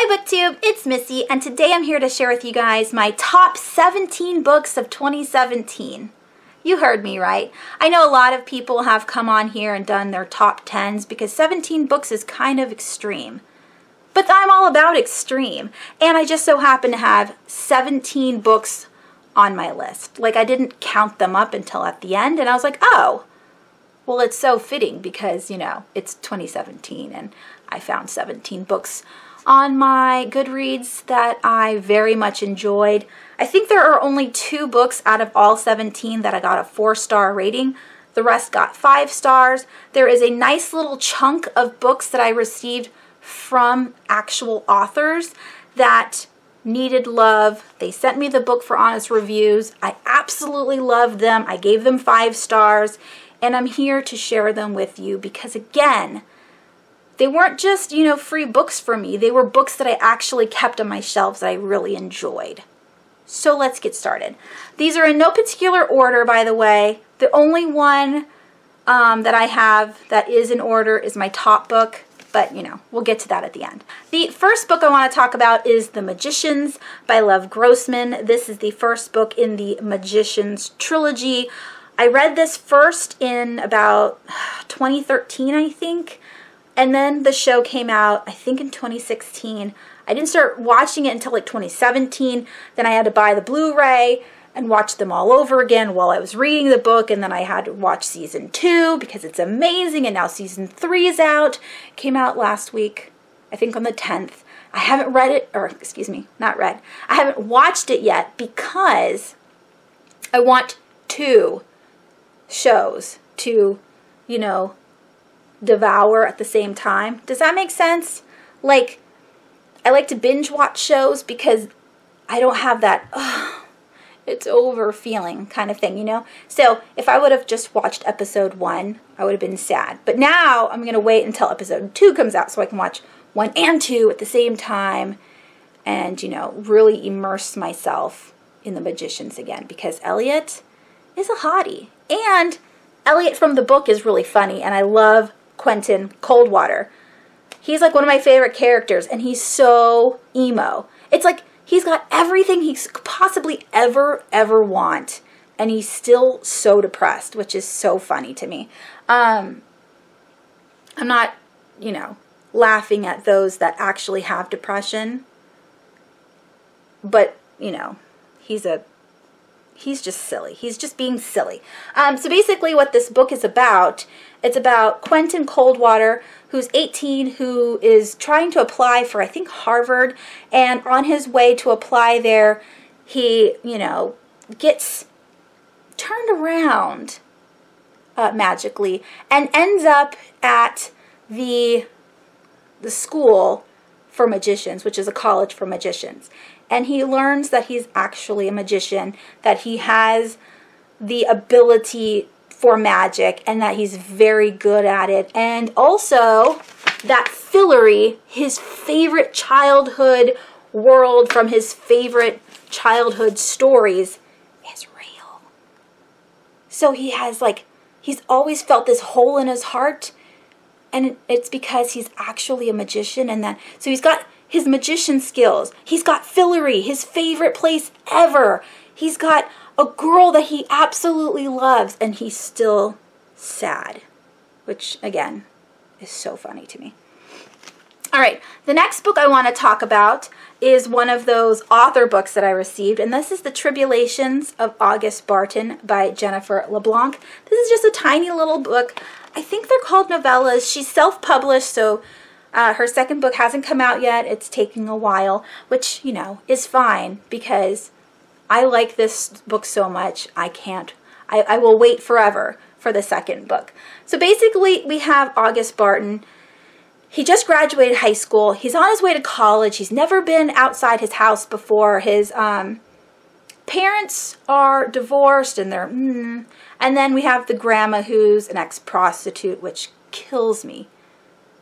BookTube, it's Missy, and today I'm here to share with you guys my top 17 books of 2017. You heard me right. I know a lot of people have come on here and done their top 10s because 17 books is kind of extreme. But I'm all about extreme, and I just so happen to have 17 books on my list. Like, I didn't count them up until at the end, and I was like, oh, well, it's so fitting because, you know, it's 2017 and I found 17 books on my Goodreads that I very much enjoyed. I think there are only 2 books out of all 17 that I got a 4-star rating. The rest got 5 stars. There is a nice little chunk of books that I received from actual authors that needed love. They sent me the book for honest reviews. I absolutely loved them. I gave them 5 stars, and I'm here to share them with you because, again, they weren't just, you know, free books for me. They were books that I actually kept on my shelves that I really enjoyed. So let's get started. These are in no particular order, by the way. The only one that I have that is in order is my top book, but, you know, we'll get to that at the end. The first book I want to talk about is The Magicians by Lev Grossman. This is the first book in the Magicians trilogy. I read this first in about 2013, I think. And then the show came out, I think, in 2016. I didn't start watching it until like 2017. Then I had to buy the Blu-ray and watch them all over again while I was reading the book. And then I had to watch season 2 because it's amazing. And now season 3 is out. Came out last week, I think on the 10th. I haven't read it, or excuse me, not read. I haven't watched it yet because I want 2 shows to, you know, devour at the same time. Does that make sense? Like, I like to binge watch shows because I don't have that, oh, it's over feeling kind of thing, you know? So if I would have just watched episode 1, I would have been sad. But now I'm going to wait until episode 2 comes out so I can watch 1 and 2 at the same time and, you know, really immerse myself in the Magicians again because Elliot is a hottie. And Elliot from the book is really funny, and I love Quentin Coldwater. He's like one of my favorite characters, and he's so emo. It's like he's got everything he could possibly ever want, and he's still so depressed, which is so funny to me. I'm not, you know, laughing at those that actually have depression, but, you know, he's just silly. He's just being silly. So basically what this book is about, it's about Quentin Coldwater, who's 18, who is trying to apply for, I think, Harvard. And on his way to apply there, he, you know, gets turned around magically and ends up at the school for magicians, which is a college for magicians. And he learns that he's actually a magician, that he has the ability for magic, and that he's very good at it. And also that Fillory, his favorite childhood world from his favorite childhood stories, is real. So he has, like, he's always felt this hole in his heart, and it's because he's actually a magician. And then, so he's got his magician skills. He's got Fillory, his favorite place ever. He's got a girl that he absolutely loves, and he's still sad, which, again, is so funny to me. All right, the next book I want to talk about is one of those author books that I received, and this is The Tribulations of August Barton by Jennifer LeBlanc. This is just a tiny little book. I think they're called novellas. She's self-published, so her second book hasn't come out yet. It's taking a while, which, you know, is fine because I like this book so much. I will wait forever for the second book. So basically, we have August Barton. He just graduated high school. He's on his way to college. He's never been outside his house before. His parents are divorced, and they're and then we have the grandma who's an ex-prostitute, which kills me.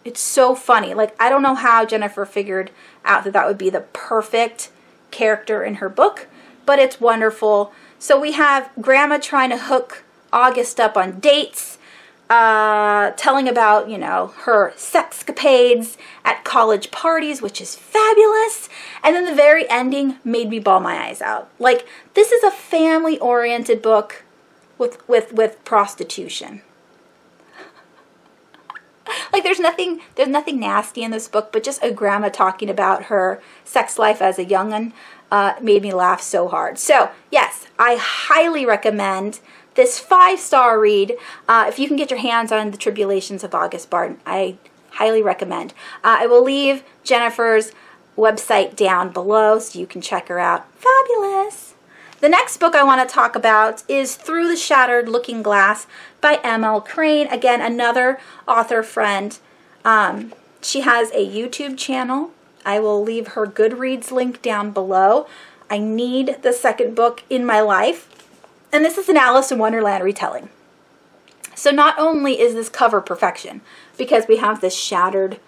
It's so funny. Like, I don't know how Jennifer figured out that that would be the perfect character in her book, but it's wonderful. So we have Grandma trying to hook August up on dates. telling about, you know, her sexcapades at college parties, which is fabulous. And then the very ending made me bawl my eyes out. Like, this is a family-oriented book with prostitution. Like, there's nothing nasty in this book, but just a grandma talking about her sex life as a young'un made me laugh so hard. So, yes, I highly recommend this 5-star read. If you can get your hands on The Tribulations of August Barton, I highly recommend. I will leave Jennifer's website down below so you can check her out. Fabulous! The next book I want to talk about is Through the Shattered Looking Glass by M.L. Crane. Again, another author friend. She has a YouTube channel. I will leave her Goodreads link down below. I need the second book in my life. And this is an Alice in Wonderland retelling. So not only is this cover perfection, because we have this shattered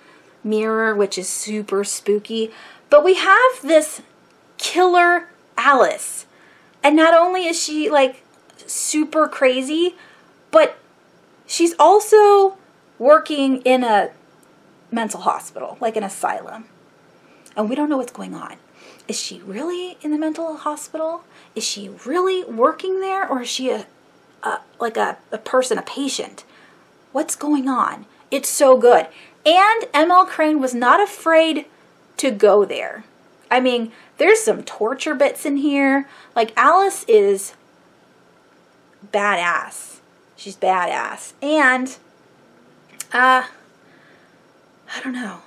mirror, which is super spooky, but we have this killer Alice. And not only is she like super crazy, but she's also working in a mental hospital, like an asylum. And we don't know what's going on. Is she really in the mental hospital? Is she really working there? Or is she a person, a patient? What's going on? It's so good. And M.L. Crane was not afraid to go there. I mean, there's some torture bits in here. Like, Alice is badass. She's badass. And, I don't know.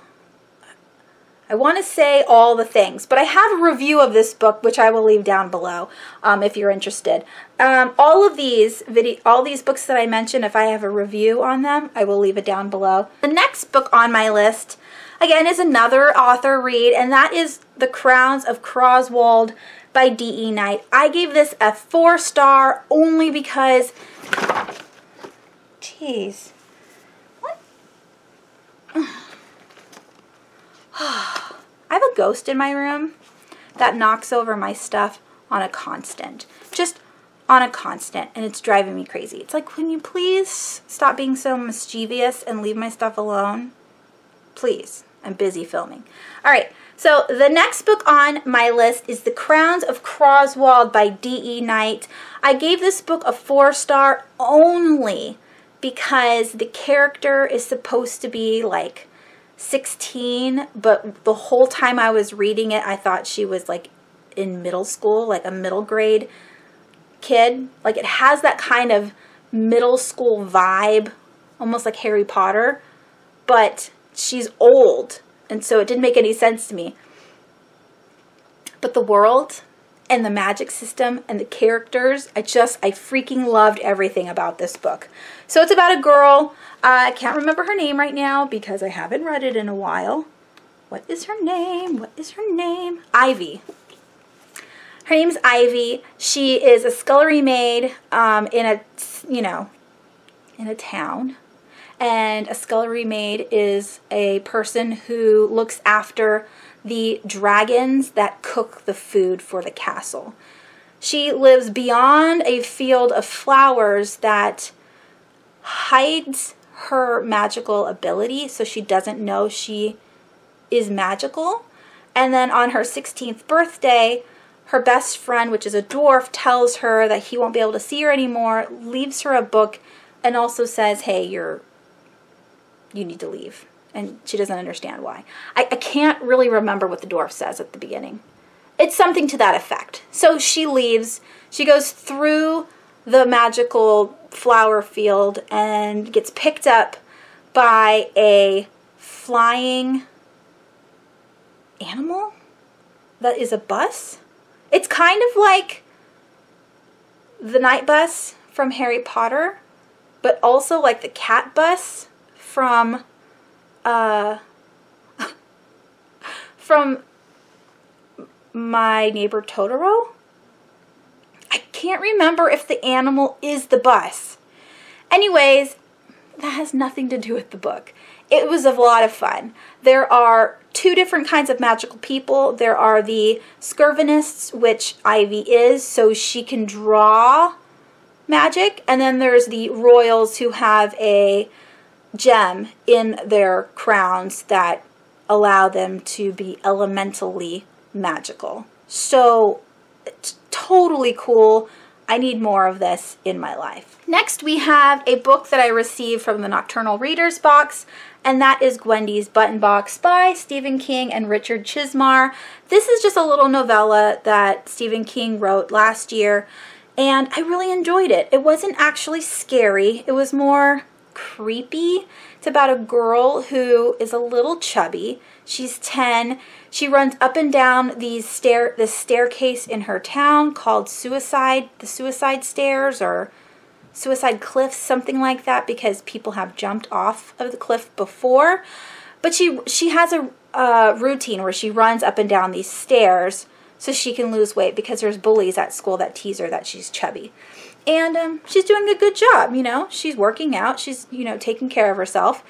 I want to say all the things, but I have a review of this book, which I will leave down below if you're interested. All these books that I mentioned, if I have a review on them, I will leave it down below. The next book on my list, again, is another author read, and that is The Crowns of Croswald by D.E. Knight. I gave this a 4-star only because, jeez, what? I have a ghost in my room that knocks over my stuff on a constant. Just on a constant, and it's driving me crazy. It's like, can you please stop being so mischievous and leave my stuff alone? Please. I'm busy filming. Alright, so the next book on my list is The Crowns of Croswald by D.E. Knight. I gave this book a 4-star only because the character is supposed to be like 16, but the whole time I was reading it, I thought she was like in middle school, like a middle grade kid. Like, it has that kind of middle school vibe, almost like Harry Potter, but she's old, and so it didn't make any sense to me. But the world and the magic system and the characters, I freaking loved everything about this book. So it's about a girl. I can't remember her name right now because I haven't read it in a while. What is her name? What is her name? Ivy. Her name's Ivy. She is a scullery maid in a town. And a scullery maid is a person who looks after the dragons that cook the food for the castle. She lives beyond a field of flowers that hides her magical ability, so she doesn't know she is magical. And then on her 16th birthday, her best friend, which is a dwarf, tells her that he won't be able to see her anymore, leaves her a book, and also says, hey, you need to leave. And she doesn't understand why. I can't really remember what the dwarf says at the beginning. It's something to that effect. So she leaves. She goes through the magical flower field and gets picked up by a flying animal that is a bus. It's kind of like the night bus from Harry Potter, but also like the cat bus from My Neighbor Totoro. I can't remember if the animal is the bus. Anyways, that has nothing to do with the book. It was a lot of fun. There are 2 different kinds of magical people. There are the Scurvinists, which Ivy is, so she can draw magic, and then there's the royals who have a gem in their crowns that allow them to be elementally magical. So it's totally cool. I need more of this in my life. Next, we have a book that I received from the Nocturnal Readers box, and that is Gwen Dees Button Box by Stephen King and Richard Chismar. This is just a little novella that Stephen King wrote last year, and I really enjoyed it. It wasn't actually scary. It was more creepy. It's about a girl who is a little chubby. She's 10. She runs up and down this staircase in her town called the Suicide Stairs or Suicide Cliffs, something like that, because people have jumped off of the cliff before. But she has a routine where she runs up and down these stairs so she can lose weight because there's bullies at school that tease her that she's chubby. And she's doing a good job, you know. She's working out. She's, you know, taking care of herself.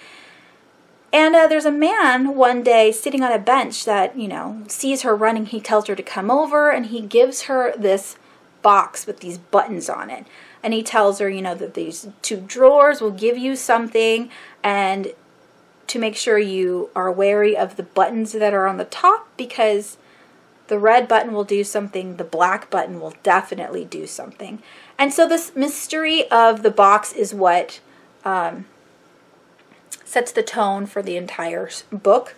And there's a man one day sitting on a bench that, you know, sees her running. He tells her to come over, and he gives her this box with these buttons on it. And he tells her, you know, that these 2 drawers will give you something, and to make sure you are wary of the buttons that are on the top, because the red button will do something, the black button will definitely do something. And so this mystery of the box is what sets the tone for the entire book.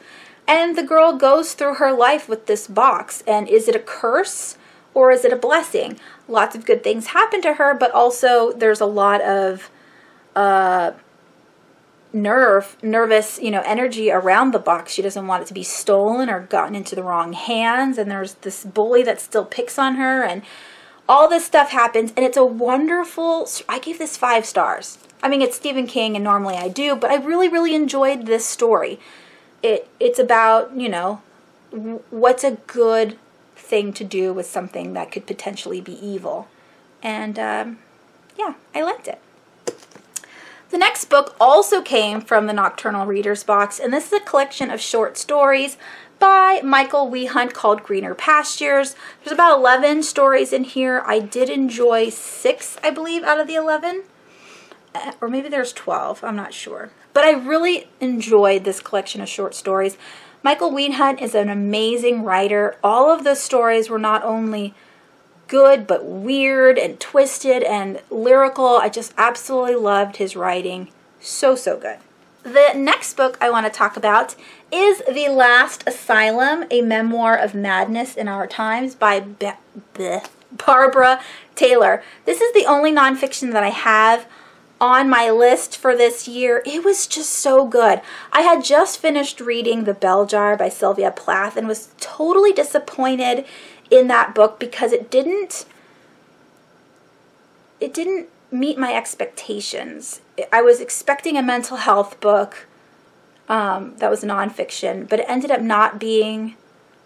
And the girl goes through her life with this box. And is it a curse or is it a blessing? Lots of good things happen to her, but also there's a lot of nervous, you know, energy around the box. She doesn't want it to be stolen or gotten into the wrong hands. And there's this bully that still picks on her, and all this stuff happens. And it's a wonderful, I gave this 5 stars. I mean, it's Stephen King, and normally I do, but I really, really enjoyed this story. It's about, you know, what's a good thing to do with something that could potentially be evil. And, yeah, I liked it. The next book also came from the Nocturnal Readers box, and this is a collection of short stories by Wean Hunt called Greener Pastures. There's about 11 stories in here. I did enjoy 6, I believe, out of the 11. Or maybe there's 12, I'm not sure. But I really enjoyed this collection of short stories. Wean Hunt is an amazing writer. All of the stories were not only good, but weird and twisted and lyrical. I just absolutely loved his writing. So, so good. The next book I want to talk about is The Last Asylum, a memoir of madness in our times by Barbara Taylor. This is the only nonfiction that I have on my list for this year. It was just so good. I had just finished reading The Bell Jar by Sylvia Plath and was totally disappointed in that book because it didn't meet my expectations. I was expecting a mental health book that was nonfiction, but it ended up not being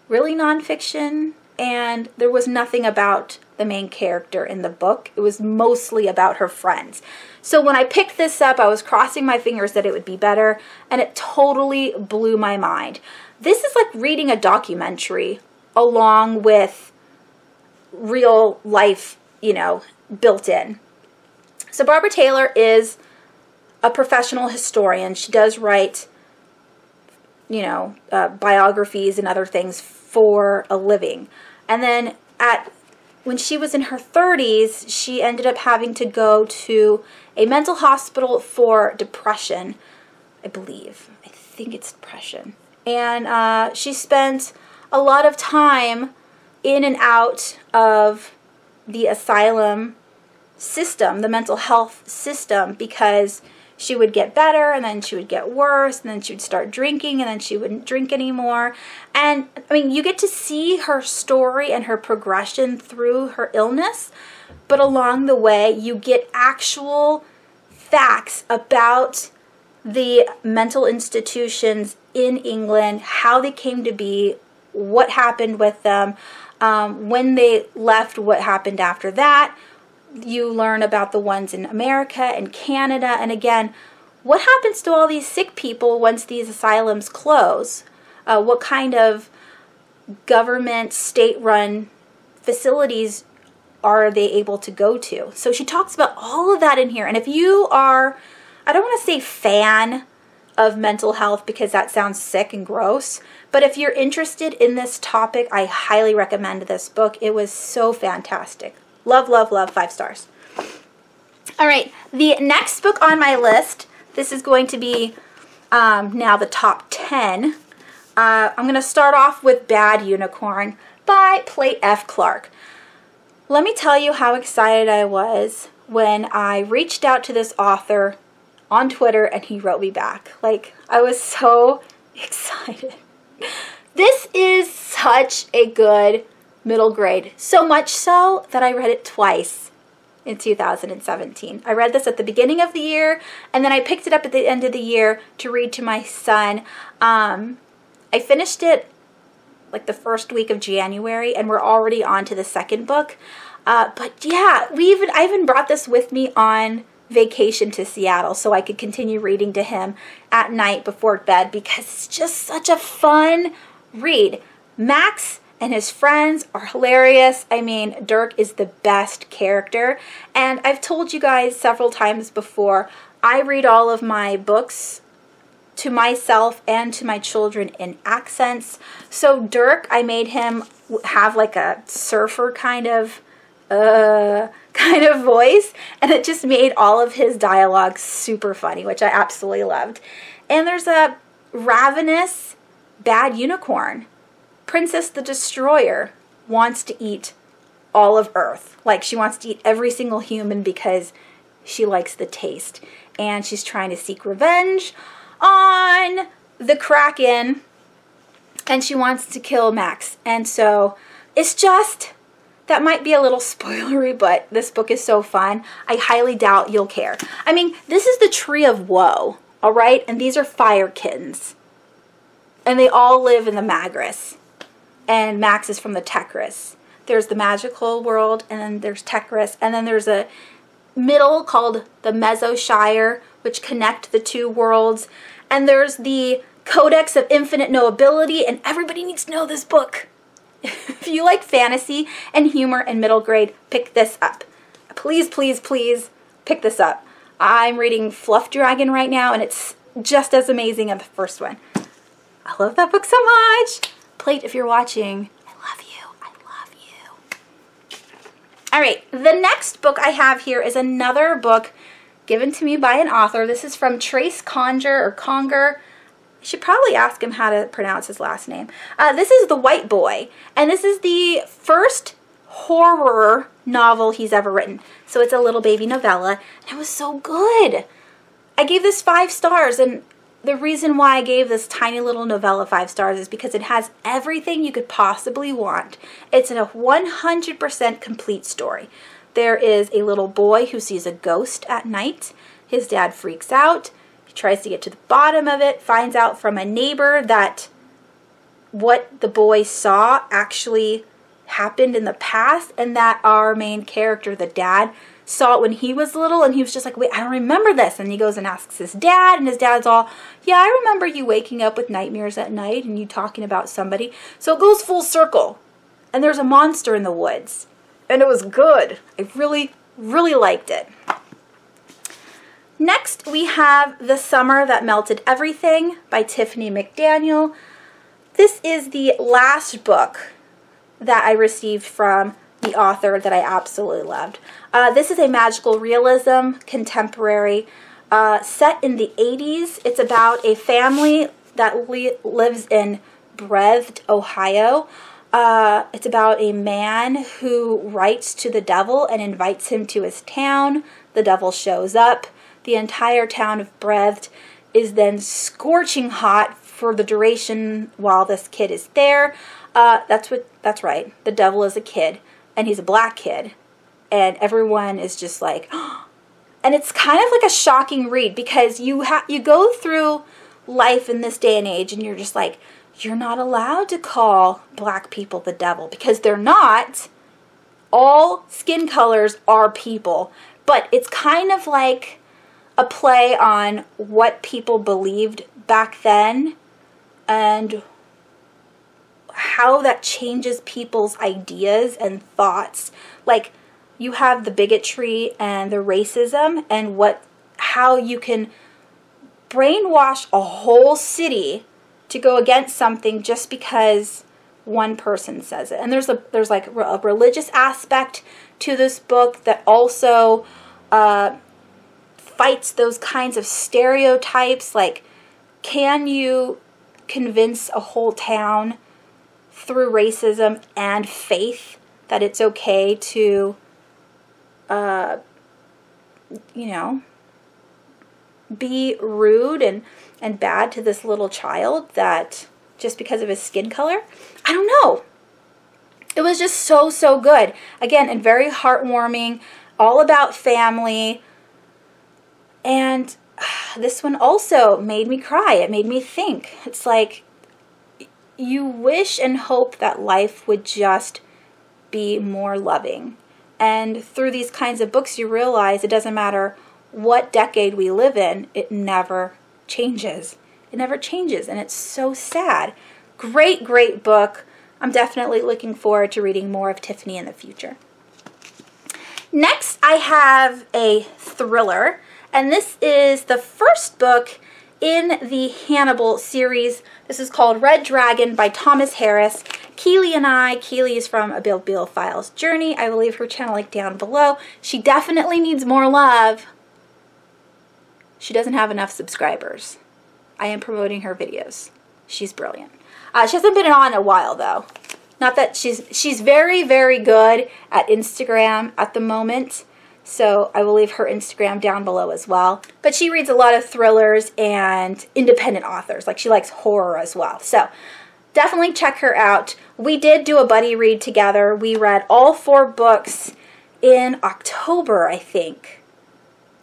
really nonfiction, and there was nothing about the main character in the book. It was mostly about her friends. So when I picked this up, I was crossing my fingers that it would be better, and it totally blew my mind. This is like reading a documentary along with real life, you know, built in. So Barbara Taylor is a professional historian. She does write, you know, biographies and other things for a living. And then when she was in her 30s, she ended up having to go to a mental hospital for depression, I believe. I think it's depression. And she spent a lot of time in and out of the asylum system, the mental health system, because she would get better and then she would get worse and then she would start drinking and then she wouldn't drink anymore. And I mean, you get to see her story and her progression through her illness, but along the way you get actual facts about the mental institutions in England, how they came to be, what happened with them, when they left, what happened after that. You learn about the ones in America and Canada, and again, what happens to all these sick people once these asylums close? What kind of government, state-run facilities are they able to go to? So she talks about all of that in here. And if you are, I don't want to say fan of mental health because that sounds sick and gross, but if you're interested in this topic, I highly recommend this book. It was so fantastic. Love, love, love, 5 stars. All right, the next book on my list, this is going to be now the top 10. I'm going to start off with Bad Unicorn by Plate F. Clark. Let me tell you how excited I was when I reached out to this author on Twitter and he wrote me back. Like, I was so excited. This is such a good middle grade. So much so that I read it twice in 2017. I read this at the beginning of the year and then I picked it up at the end of the year to read to my son. I finished it like the first week of January and we're already on to the second book. But yeah, I even brought this with me on vacation to Seattle so I could continue reading to him at night before bed because it's just such a fun read. Max and his friends are hilarious. I mean, Dirk is the best character. And I've told you guys several times before, I read all of my books to myself and to my children in accents. So Dirk, I made him have like a surfer kind of voice, and it just made all of his dialogue super funny, which I absolutely loved. And there's a ravenous bad unicorn. Princess the Destroyer wants to eat all of Earth. Like, she wants to eat every single human because she likes the taste. And she's trying to seek revenge on the Kraken, and she wants to kill Max. And so it's just, that might be a little spoilery, but this book is so fun. I highly doubt you'll care. I mean, this is the Tree of Woe, all right? And these are fire kittens. And they all live in the Magris. And Max is from the Tekris. There's the magical world, and then there's Tekris, and then there's a middle called the Mesoshire, which connect the two worlds. And there's the Codex of Infinite Knowability, and everybody needs to know this book. If you like fantasy and humor and middle grade, pick this up. Please, please, please pick this up. I'm reading Fluff Dragon right now, and it's just as amazing as the first one. I love that book so much. Plate, if you're watching, I love you. I love you. All right, the next book I have here is another book given to me by an author. This is from Trace Conger. I should probably ask him how to pronounce his last name. This is The White Boy, and this is the first horror novel he's ever written. So it's a little baby novella, and it was so good. I gave this 5 stars, and the reason why I gave this tiny little novella 5 stars is because it has everything you could possibly want. It's a 100% complete story. There is a little boy who sees a ghost at night. His dad freaks out. He tries to get to the bottom of it, finds out from a neighbor that what the boy saw actually happened in the past, and that our main character, the dad, saw it when he was little, and he was just like, wait, I don't remember this. And he goes and asks his dad, and his dad's all, yeah, I remember you waking up with nightmares at night and you talking about somebody. So it goes full circle, and there's a monster in the woods, and it was good. I really, really liked it. Next, we have The Summer That Melted Everything by Tiffany McDaniel. This is the last book that I received from the author that I absolutely loved. This is a magical realism, contemporary, set in the 80s. It's about a family that lives in Breathed, Ohio. It's about a man who writes to the devil and invites him to his town. The devil shows up. The entire town of Breathed is then scorching hot for the duration while this kid is there. That's right. The devil is a kid, and he's a black kid, and everyone is just like, and it's kind of like a shocking read because you go through life in this day and age, and you're just like, you're not allowed to call black people the devil because they're not. All skin colors are people, but it's kind of like a play on what people believed back then and how that changes people's ideas and thoughts. Like, you have the bigotry and the racism and how you can brainwash a whole city to go against something just because one person says it. And there's like a religious aspect to this book that also fights those kinds of stereotypes. Like, can you convince a whole town through racism and faith that it's okay to, you know, be rude and bad to this little child that just because of his skin color? I don't know. It was just so good. Again, and very heartwarming, all about family. And this one also made me cry. It made me think. It's like, you wish and hope that life would just be more loving. And through these kinds of books, you realize it doesn't matter what decade we live in, it never changes. It never changes, and it's so sad. Great, great book. I'm definitely looking forward to reading more of Tiffany in the future. Next, I have a thriller, and this is the first book in the Hannibal series. This is called Red Dragon by Thomas Harris. Keely and I. Keely is from A Bibliophile's Journey. I will leave her channel link down below. She definitely needs more love. She doesn't have enough subscribers. I am promoting her videos. She's brilliant. She hasn't been on in a while though. Not that she's very, very good at Instagram at the moment. So I will leave her Instagram down below as well. But she reads a lot of thrillers and independent authors. Like, she likes horror as well. So definitely check her out. We did do a buddy read together. We read all 4 books in October, I think.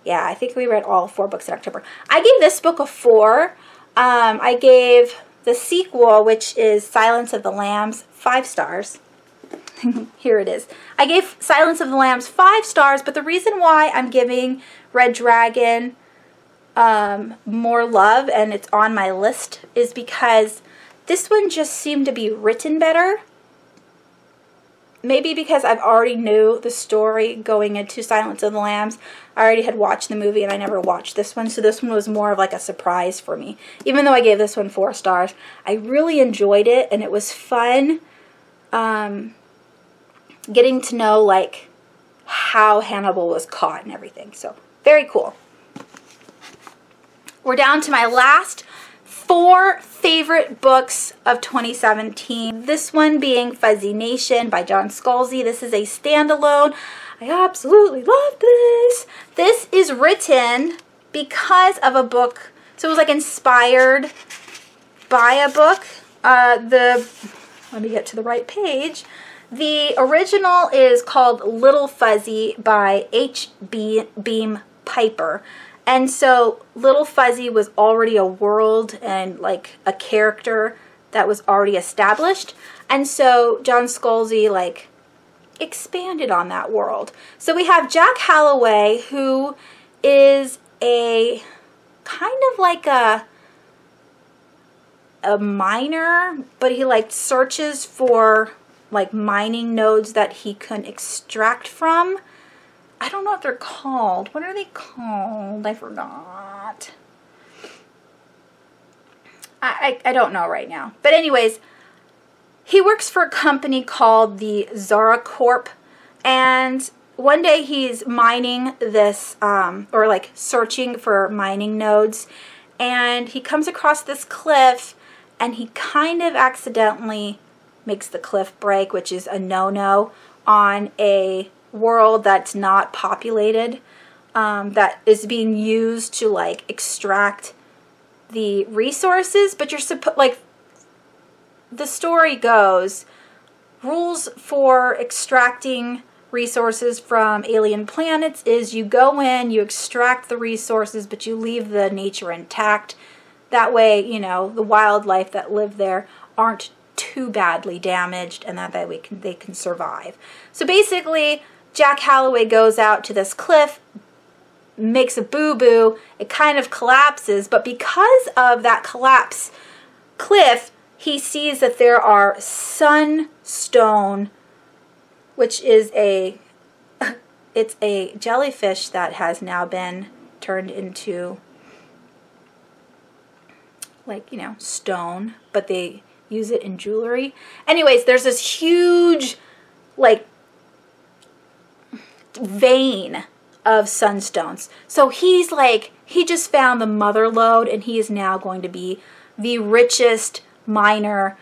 Yeah, I think we read all 4 books in October. I gave this book a 4. I gave the sequel, which is Silence of the Lambs, 5 stars. Here it is. I gave Silence of the Lambs 5 stars, but the reason why I'm giving Red Dragon more love, and it's on my list, is because this one just seemed to be written better. Maybe because I've already knew the story going into Silence of the Lambs. I already had watched the movie and I never watched this one, so this one was more of like a surprise for me. Even though I gave this one 4 stars, I really enjoyed it, and it was fun getting to know like how Hannibal was caught and everything. So very cool. We're down to my last 4 favorite books of 2017. This one being Fuzzy Nation by John Scalzi. This is a standalone. I absolutely love this. This is written because of a book. So it was like inspired by a book. Let me get to the right page. The original is called Little Fuzzy by H.B. Beam Piper. And so Little Fuzzy was already a world and like a character that was already established. And so John Scalzi like expanded on that world. So we have Jack Halloway, who is a kind of like a miner, but he like searches for like mining nodes that he can extract from. I don't know what they're called. What are they called? I forgot. I don't know right now. But anyways, he works for a company called the Zara Corp. And one day he's mining this, or like searching for mining nodes. And he comes across this cliff, and he kind of accidentally makes the cliff break, which is a no-no on a world that's not populated, that is being used to like extract the resources. But you're like, the story goes, rules for extracting resources from alien planets is you go in, you extract the resources, but you leave the nature intact. That way, you know, the wildlife that live there aren't too badly damaged, and that way they can survive. So basically, Jack Halloway goes out to this cliff, makes a boo-boo, it kind of collapses, but because of that collapse cliff, he sees that there are sunstone, which is a it's a jellyfish that has now been turned into, like, you know, stone, but they use it in jewelry. Anyways, there's this huge, like, vein of sunstones. So he's like, he just found the mother lode, and he is now going to be the richest miner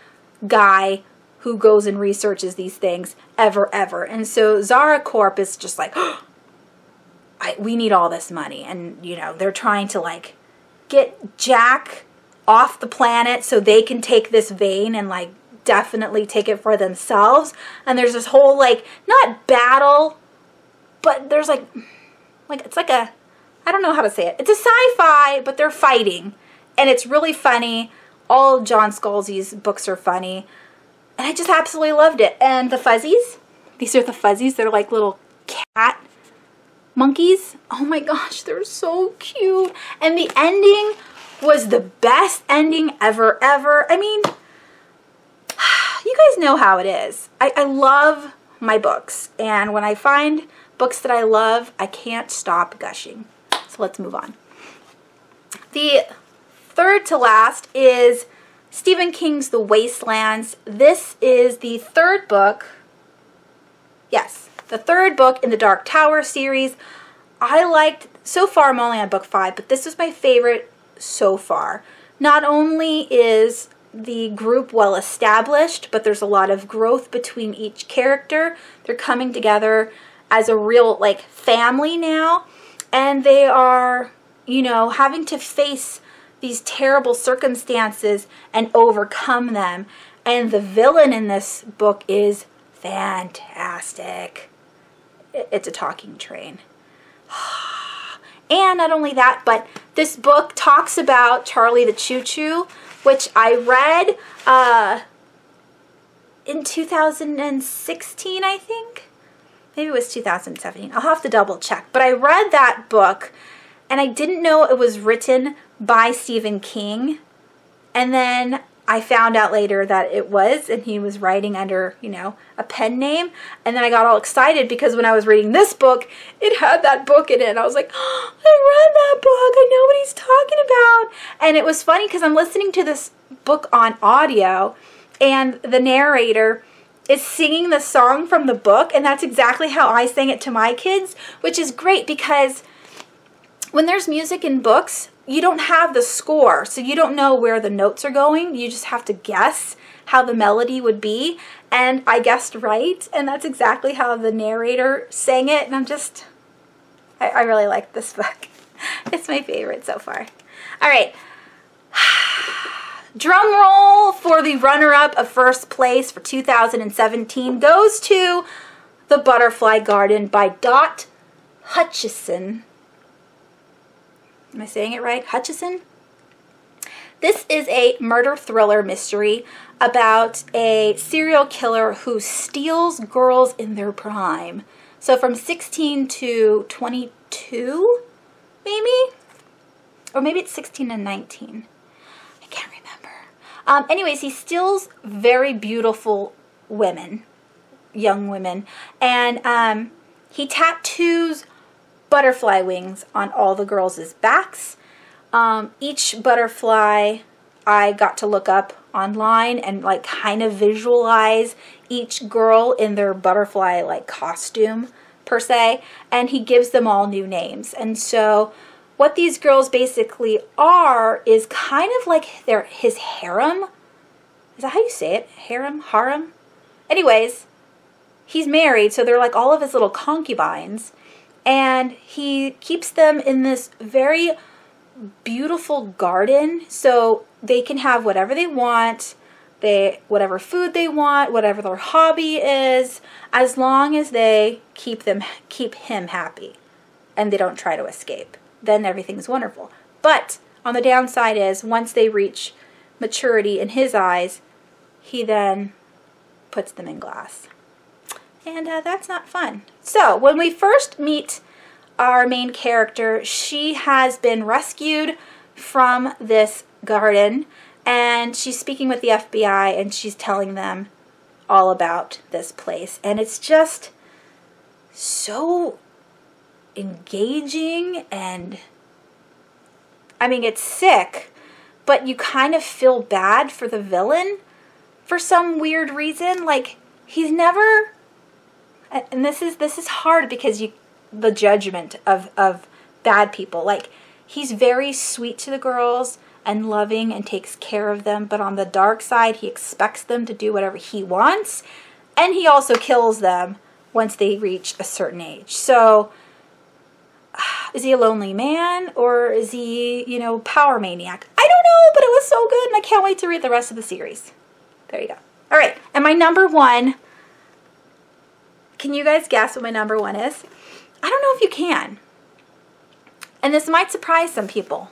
guy who goes and researches these things ever. And so Zara Corp is just like, oh, we need all this money. And, you know, they're trying to, like, get Jack off the planet so they can take this vein and, like, definitely take it for themselves. And there's this whole, like, not battle, but there's, like, it's like a, I don't know how to say it. It's a sci-fi, but they're fighting. And it's really funny. All of John Scalzi's books are funny. And I just absolutely loved it. And the fuzzies, these are the fuzzies. They're like little cat monkeys. Oh my gosh, they're so cute. And the ending was the best ending ever. I mean, you guys know how it is. I love my books. And when I find books that I love, I can't stop gushing. So let's move on. The third to last is Stephen King's The Wastelands. This is the third book. Yes, the third book in the Dark Tower series. I liked, so far I'm only on book 5, but this was my favorite so far. Not only is the group well established, but there's a lot of growth between each character. They're coming together as a real, like, family now. And they are, you know, having to face these terrible circumstances and overcome them. And the villain in this book is fantastic. It's a talking train. And not only that, but this book talks about Charlie the Choo Choo, which I read in 2016, I think. Maybe it was 2017. I'll have to double check. But I read that book, and I didn't know it was written by Stephen King. And then I found out later that it was, and he was writing under, you know, a pen name. And then I got all excited because when I was reading this book, it had that book in it. And I was like, oh, I read that book. I know what he's talking about. And it was funny because I'm listening to this book on audio, and the narrator is singing the song from the book, and that's exactly how I sang it to my kids, which is great because when there's music in books, you don't have the score, so you don't know where the notes are going. You just have to guess how the melody would be, and I guessed right, and that's exactly how the narrator sang it, and I really like this book. It's my favorite so far. All right. Drum roll for the runner-up of first place for 2017 goes to The Butterfly Garden by Dot Hutchison. Am I saying it right? Hutchison? This is a murder thriller mystery about a serial killer who steals girls in their prime. So from 16 to 22, maybe? Or maybe it's 16 and 19. I can't remember. Anyways, he steals very beautiful women, young women, and he tattoos butterfly wings on all the girls' backs. Each butterfly I got to look up online and, like, kind of visualize each girl in their butterfly, like, costume per se, and he gives them all new names. And so what these girls basically are is kind of like his harem. Is that how you say it? Harem? Anyways, he's married, so they're like all of his little concubines. And he keeps them in this very beautiful garden so they can have whatever they want, whatever food they want, whatever their hobby is, as long as they keep him happy and they don't try to escape. Then everything's wonderful. But on the downside is once they reach maturity in his eyes, he then puts them in glass. And that's not fun. So when we first meet our main character, she has been rescued from this garden, and she's speaking with the FBI, and she's telling them all about this place. And it's just so engaging, and I mean, it's sick, but you kind of feel bad for the villain for some weird reason. Like, he's never, and this is hard because the judgment of bad people. Like, he's very sweet to the girls and loving and takes care of them, but on the dark side, he expects them to do whatever he wants, and he also kills them once they reach a certain age. So, is he a lonely man, or is he, you know, power maniac? I don't know, but it was so good, and I can't wait to read the rest of the series. There you go. All right, and my number one, can you guys guess what my number one is? I don't know if you can. And this might surprise some people.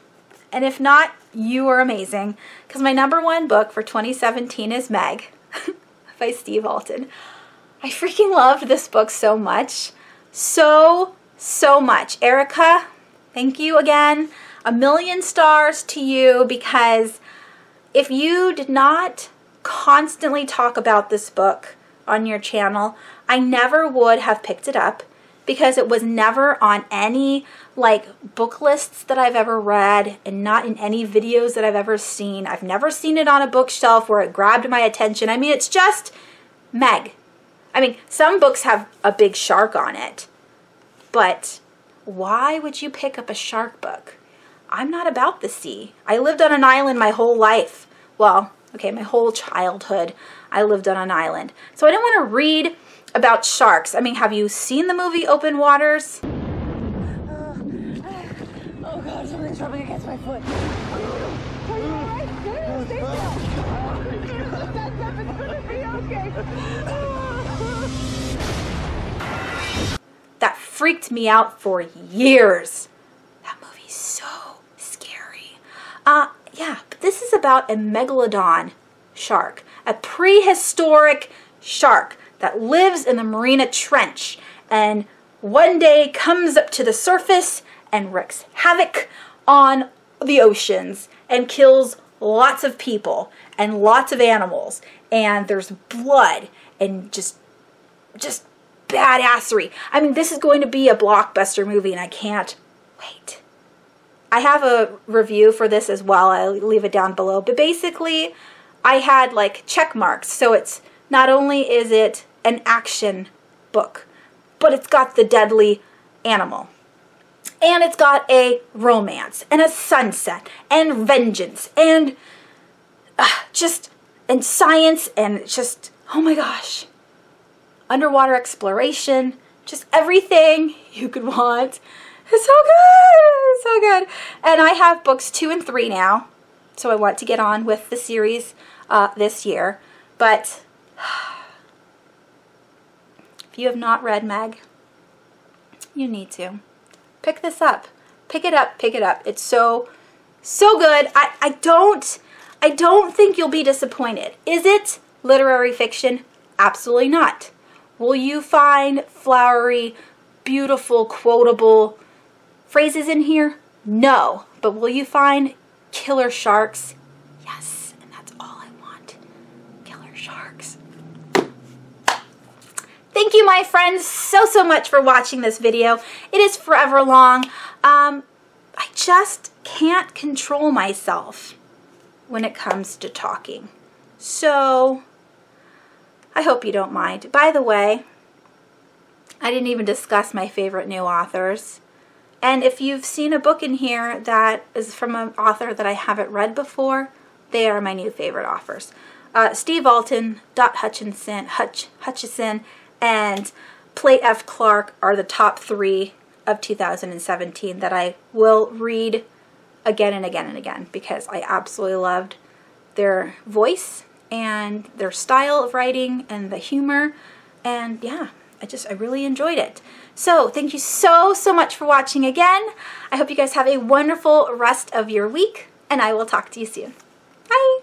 And if not, you are amazing. Because my number one book for 2017 is Meg by Steve Alten. I freaking loved this book so much. So much. Erica, thank you again. 1,000,000 stars to you, because if you did not constantly talk about this book on your channel, I never would have picked it up, because it was never on any like book lists that I've ever read, and not in any videos that I've ever seen. I've never seen it on a bookshelf where it grabbed my attention. I mean, it's just Meg. I mean, some books have a big shark on it, but why would you pick up a shark book? I'm not about the sea. I lived on an island my whole life. Well, okay, my whole childhood I lived on an island. So I didn't want to read about sharks. I mean, have you seen the movie Open Waters? Oh God, something's rubbing against my foot. Are you alright? Stay still. It's gonna be okay. That freaked me out for years. That movie's so scary. Yeah, but this is about a megalodon shark, a prehistoric shark that lives in the Marina Trench, and one day comes up to the surface and wreaks havoc on the oceans and kills lots of people and lots of animals, and there's blood and just badassery. I mean, this is going to be a blockbuster movie, and I can't wait. I have a review for this as well. I'll leave it down below. But basically, I had like check marks. So it's not only is it an action book, but it's got the deadly animal. And it's got a romance and a sunset and vengeance and and science and just, oh my gosh, underwater exploration, just everything you could want. It's so good, it's so good. And I have books 2 and 3 now, so I want to get on with the series this year. But if you have not read Meg, you need to. Pick this up. Pick it up, pick it up. It's so good. I don't think you'll be disappointed. Is it literary fiction? Absolutely not. Will you find flowery, beautiful, quotable phrases in here? No. But will you find killer sharks? Yes. And that's all I want. Killer sharks. Thank you, my friends, so much for watching this video. It is forever long. I just can't control myself when it comes to talking. So I hope you don't mind. By the way, I didn't even discuss my favorite new authors. And if you've seen a book in here that is from an author that I haven't read before, they are my new favorite authors. Steve Alten, Dot Hutchison, and Plate F. Clark are the top 3 of 2017 that I will read again and again and again, because I absolutely loved their voice and their style of writing and the humor, and yeah, I really enjoyed it. So thank you so much for watching again. I hope you guys have a wonderful rest of your week, and I will talk to you soon.